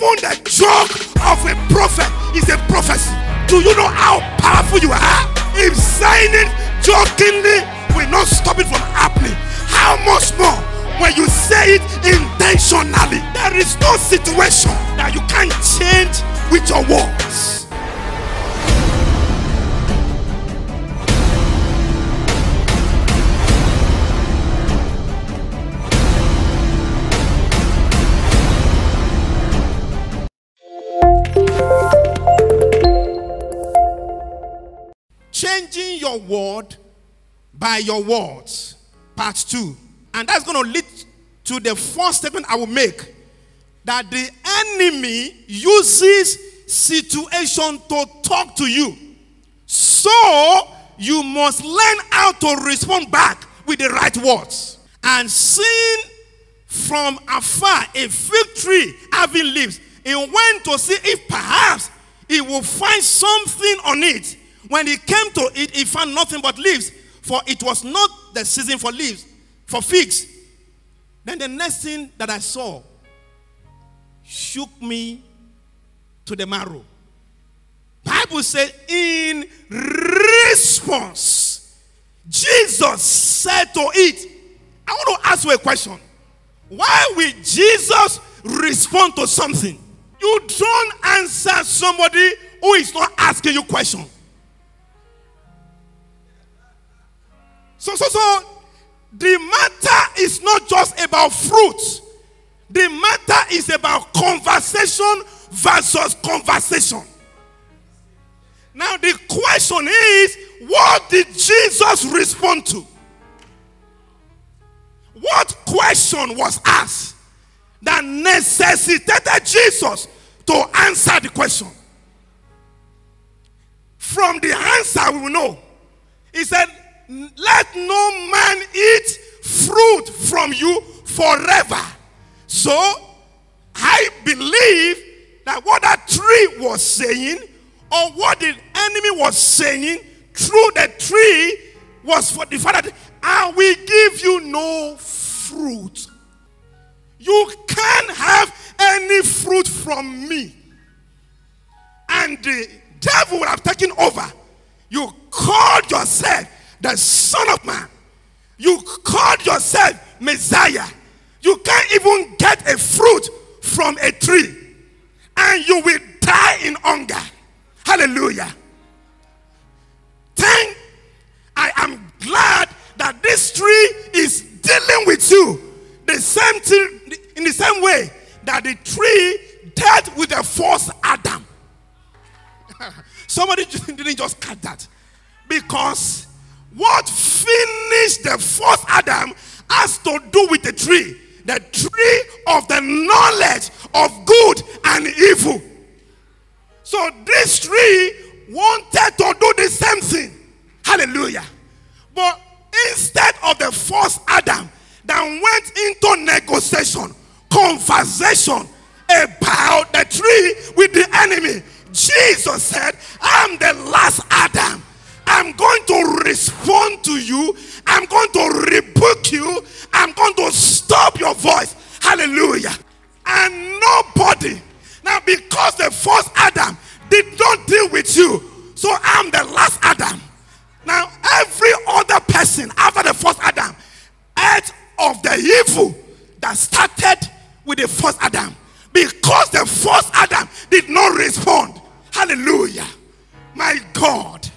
Even the joke of a prophet is a prophecy. Do you know how powerful you are? If saying it jokingly will not stop it from happening, how much more when you say it intentionally? There is no situation that you can't change with your words. Changing your word by your words, part 2. And that's going to lead to the first statement I will make, that the enemy uses situation to talk to you. So you must learn how to respond back with the right words. And seeing from afar a fig tree having leaves, he went to see if perhaps he will find something on it. When he came to it, he found nothing but leaves, for it was not the season for leaves, for figs. Then the next thing that I saw shook me to the marrow. Bible said, in response, Jesus said to it. I want to ask you a question. Why will Jesus respond to something? You don't answer somebody who is not asking you questions. So the matter is not just about fruit. The matter is about conversation versus conversation. Now the question is, what did Jesus respond to? What question was asked that necessitated Jesus to answer the question? From the answer we will know. He said, let no man eat fruit from you forever. So, I believe that what that tree was saying, or what the enemy was saying through the tree, was for the fact that I will give you no fruit. You can't have any fruit from me. And the devil would have taken over. You called yourself the Son of Man. You called yourself Messiah. You can't even get a fruit from a tree. And you will die in hunger. Hallelujah. I am glad that this tree is dealing with you the same thing, in the same way that the tree dealt with the first Adam. Somebody didn't just cut that. Because what finished the first Adam has to do with the tree. The tree of the knowledge of good and evil. So this tree wanted to do the same thing. Hallelujah. But instead of the first Adam that went into negotiation, conversation about the tree with the enemy, Jesus said, I'm the last Adam. I'm going to respond to you. I'm going to rebuke you. I'm going to stop your voice. Hallelujah. And nobody. Now because the first Adam did not deal with you, so I'm the last Adam. Now every other person after the first Adam ate of the evil that started with the first Adam. Because the first Adam did not respond. Hallelujah. My God.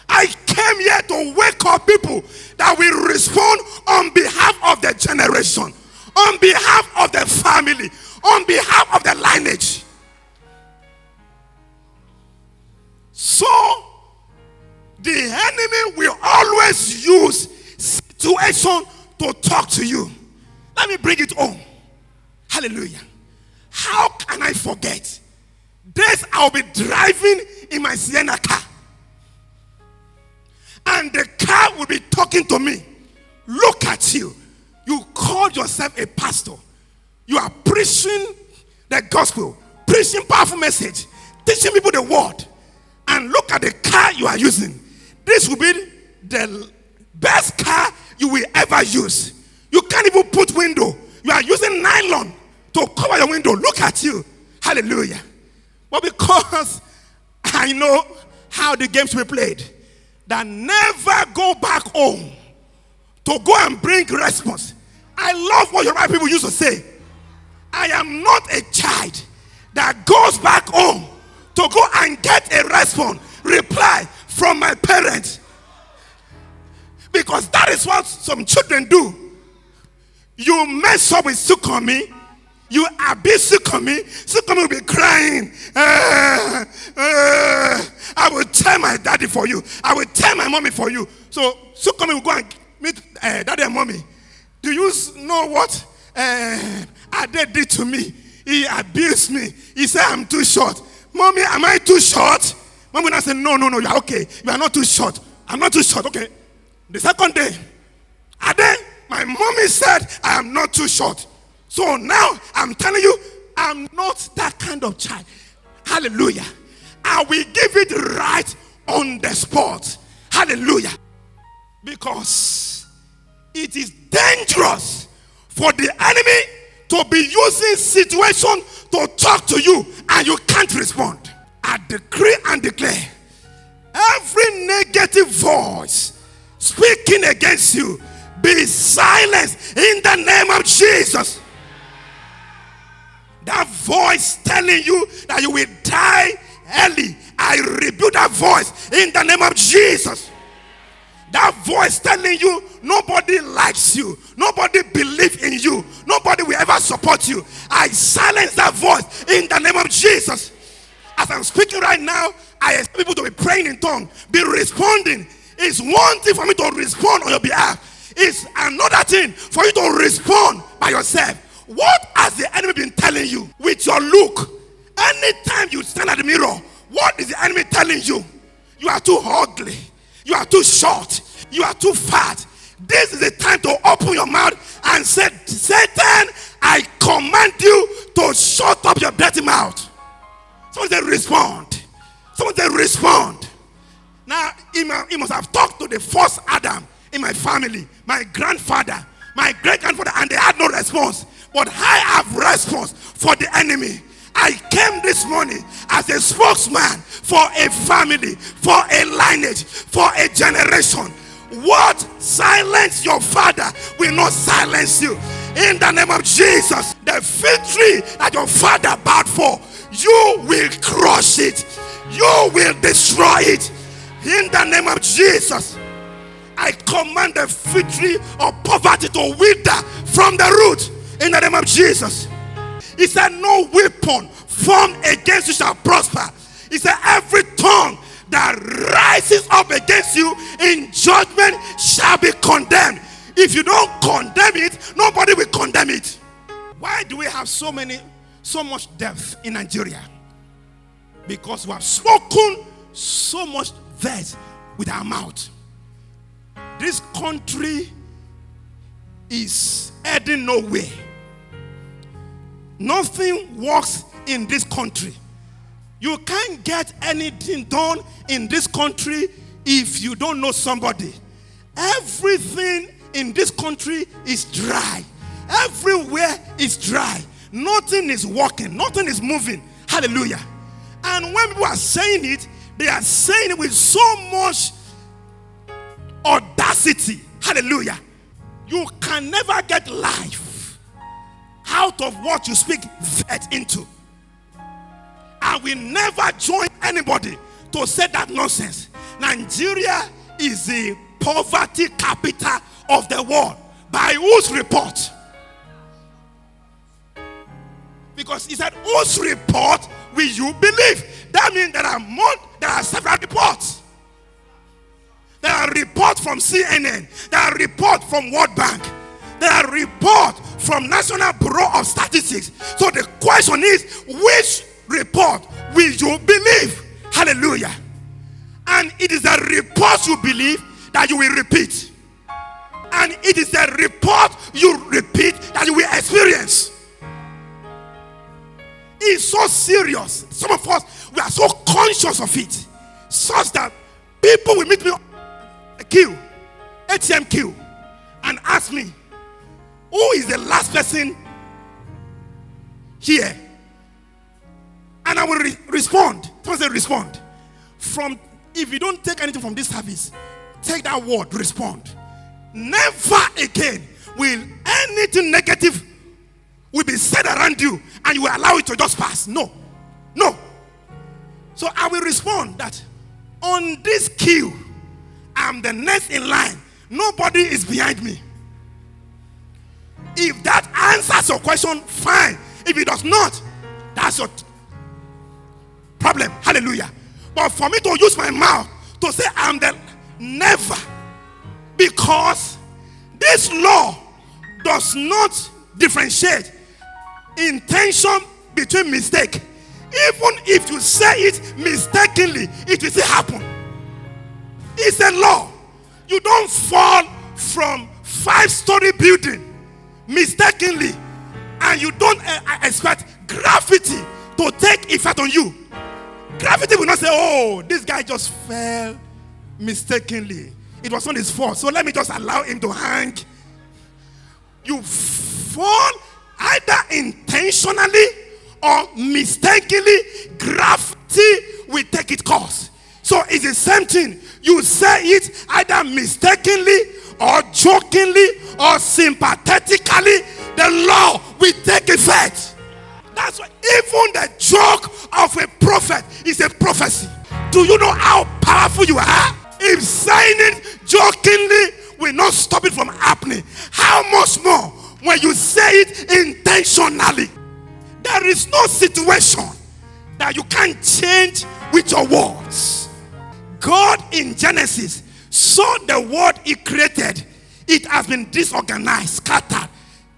I came here to wake up people that will respond on behalf of the generation, on behalf of the family, on behalf of the lineage. So, the enemy will always use situation to talk to you. Let me bring it home. Hallelujah. How can I forget? Days I'll be driving in my Sienna car. And the car will be talking to me. Look at you. You call yourself a pastor. You are preaching the gospel, preaching powerful message, teaching people the word. And look at the car you are using. This will be the best car you will ever use. You can't even put window. You are using nylon to cover your window. Look at you. Hallelujah. But because I know how the game should be played, that never go back home to go and bring response. I love what your right people used to say. I am not a child that goes back home to go and get a response, reply from my parents. Because that is what some children do. You mess up with Sukomi, you abuse Sukomi, Sukomi will be crying. I will tell my daddy for you. I will tell my mommy for you. So Sukomi will go and meet daddy and mommy. Do you know what Ade did to me? He abused me. He said I'm too short. Mommy, am I too short? Mommy will not say, no, you are okay. You are not too short. I'm not too short, okay. The second day, Ade, my mommy said I am not too short. So now I'm telling you, I'm not that kind of child. Hallelujah. I will give it right on the spot. Hallelujah. Because it is dangerous for the enemy to be using situation to talk to you and you can't respond. I decree and declare, every negative voice speaking against you, be silenced in the name of Jesus. That voice telling you that you will die early, I rebuke that voice in the name of Jesus. That voice telling you nobody likes you, nobody believes in you, nobody will ever support you, I silence that voice in the name of Jesus. As I'm speaking right now, I expect people to be praying in tongues, be responding. It's one thing for me to respond on your behalf. It's another thing for you to respond by yourself. What has the enemy been telling you with your look? Anytime you stand at the mirror, what is the enemy telling you? You are too ugly. You are too short. You are too fat. This is the time to open your mouth and say, Satan, I command you to shut up your dirty mouth. Someone say respond. Someone say respond. Now, he must have talked to the first Adam in my family, my grandfather, my great-grandfather, and they had no response. But I have response for the enemy. I came this morning as a spokesman for a family, for a lineage, for a generation. What silence your father will not silence you. In the name of Jesus, the victory that your father bowed for, you will crush it. You will destroy it. In the name of Jesus, I command the victory of poverty to wither from the root. In the name of Jesus. He said, no weapon formed against you shall prosper. He said, every tongue that rises up against you in judgment shall be condemned. If you don't condemn it, nobody will condemn it. Why do we have so much depth in Nigeria? Because we have spoken so much verse with our mouth. This country is heading nowhere. Nothing works in this country. You can't get anything done in this country if you don't know somebody. Everything in this country is dry. Everywhere is dry. Nothing is working. Nothing is moving. Hallelujah. And when people are saying it, they are saying it with so much audacity. Hallelujah. You can never get life out of what you speak that into. I will never join anybody to say that nonsense. Nigeria is the poverty capital of the world. By whose report? Because he said, whose report will you believe? That means there are several reports. There are reports from CNN. There are reports from World Bank. There are reports from National Bureau of Statistics. So the question is, which report will you believe? Hallelujah. And it is a report you believe that you will repeat. And it is a report you repeat that you will experience. It's so serious. Some of us, we are so conscious of it, such that people will meet me a queue, ATM queue, and ask me, who is the last person here? And I will respond. Someone say respond. If you don't take anything from this service, take that word, respond. Never again will anything negative will be said around you and you will allow it to just pass. No. No. So I will respond that on this queue, I'm the next in line. Nobody is behind me. If that answers your question, fine. If it does not, that's your problem. Hallelujah. But for me to use my mouth to say I'm the never, because this law does not differentiate intention between mistake. Even if you say it mistakenly, it will still happen. It's a law. You don't fall from 5-story building mistakenly and you don't expect gravity to take effect on you. Gravity will not say, oh, this guy just fell mistakenly. It was not his fault, so let me just allow him to hang. You fall either intentionally or mistakenly. Gravity will take its course. So it's the same thing. You say it either mistakenly or jokingly or sympathetically, the law will take effect. That's why even the joke of a prophet is a prophecy. Do you know how powerful you are? If saying it jokingly will not stop it from happening, how much more when you say it intentionally? There is no situation that you can't change with your words. God in Genesis saw the world he created. It has been disorganized, scattered.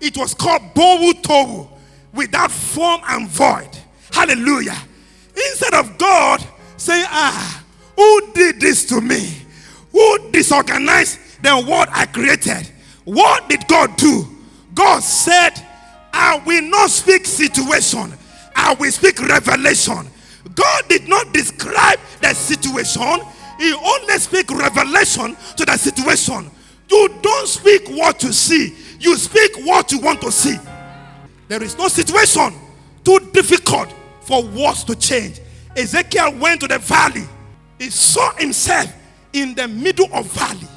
It was called Bohu Tohu, without form and void. Hallelujah. Instead of God saying, who did this to me? Who disorganized the world I created? What did God do? God said, I will not speak situation. I will speak revelation. God did not describe the situation. He only speaks revelation to the situation. You don't speak what you see. You speak what you want to see. There is no situation too difficult for words to change. Ezekiel went to the valley. He saw himself in the middle of valley.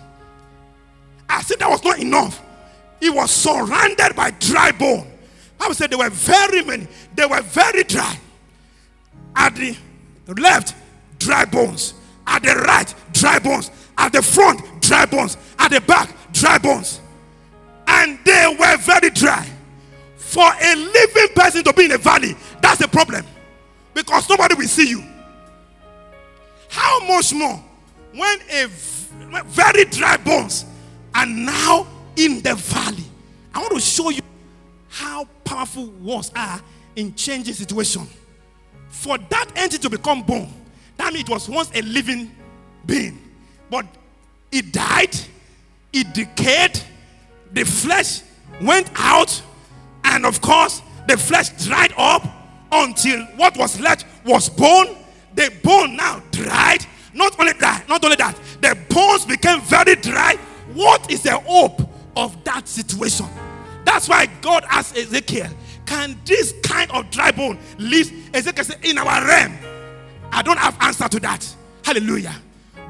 As if that was not enough, he was surrounded by dry bone. I would say there were very many. They were very dry. At the left, dry bones. At the right, dry bones. At the front, dry bones. At the back, dry bones. And they were very dry. For a living person to be in a valley, that's a problem. Because nobody will see you. How much more when very dry bones are now in the valley? I want to show you how powerful words are in changing situation. For that entity to become bone, that means it was once a living being. But it died, it decayed, the flesh went out, and of course, the flesh dried up until what was left was bone. The bone now dried. Not only that, the bones became very dry. What is the hope of that situation? That's why God asked Ezekiel, can this kind of dry bone live? Ezekiel said, in our realm. I don't have answer to that. Hallelujah.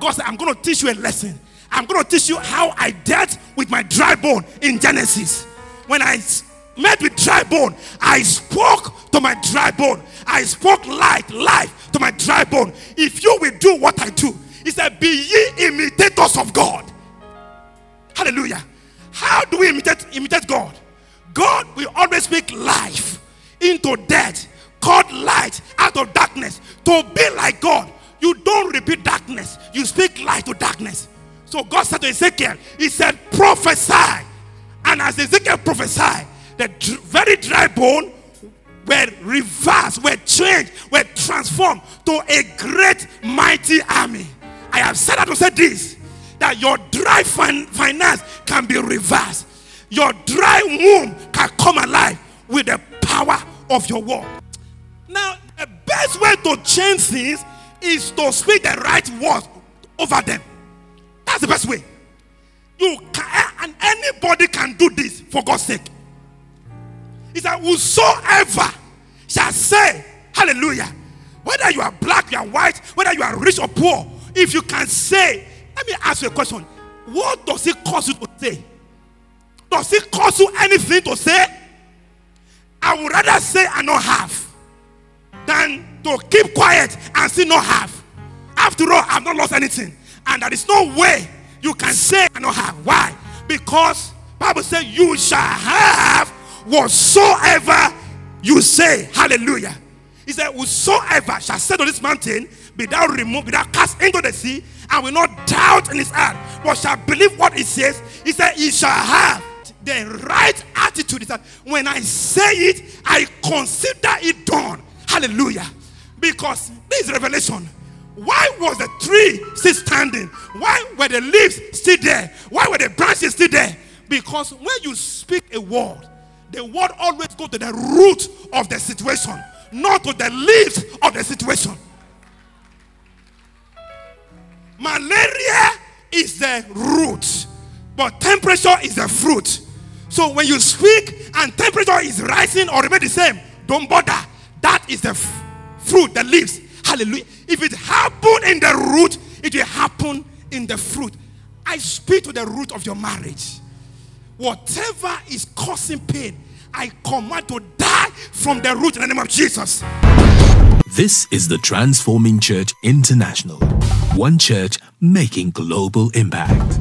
God said, I'm going to teach you a lesson. I'm going to teach you how I dealt with my dry bone in Genesis. When I met with dry bone, I spoke to my dry bone. I spoke life to my dry bone. If you will do what I do, he said, be ye imitators of God. Hallelujah. How do we imitate God? God will always speak life into death, called light out of darkness. To be like God, you don't repeat darkness, you speak light to darkness. So God said to Ezekiel, he said, prophesy. And as Ezekiel prophesied, the very dry bone were reversed, were changed, were transformed to a great mighty army. I have said that to say this, that your dry finance can be reversed. Your dry womb can come alive with the power of your word. Now, the best way to change things is to speak the right words over them. That's the best way. You can, and anybody can do this for God's sake. He said, whosoever shall say, hallelujah, whether you are black, you are white, whether you are rich or poor, if you can say, let me ask you a question. What does it cost you to say? Does it cost you anything to say? I would rather say I not have than to keep quiet and still not have. After all, I've not lost anything. And there is no way you can say I not have. Why? Because Bible says you shall have whatsoever you say. Hallelujah. He said, whosoever shall say to this mountain, be thou removed, be thou cast into the sea, and will not doubt in his heart, but shall believe what he says. He said, he shall have. The right attitude is that when I say it, I consider it done. Hallelujah. Because this is revelation. Why was the tree still standing? Why were the leaves still there? Why were the branches still there? Because when you speak a word, the word always goes to the root of the situation, not to the leaves of the situation. Malaria is the root, but temperature is the fruit. So when you speak and temperature is rising or remain the same, don't bother. That is the fruit, the leaves. Hallelujah. If it happened in the root, it will happen in the fruit. I speak to the root of your marriage. Whatever is causing pain, I command to die from the root in the name of Jesus. This is the Transforming Church International. One church making global impact.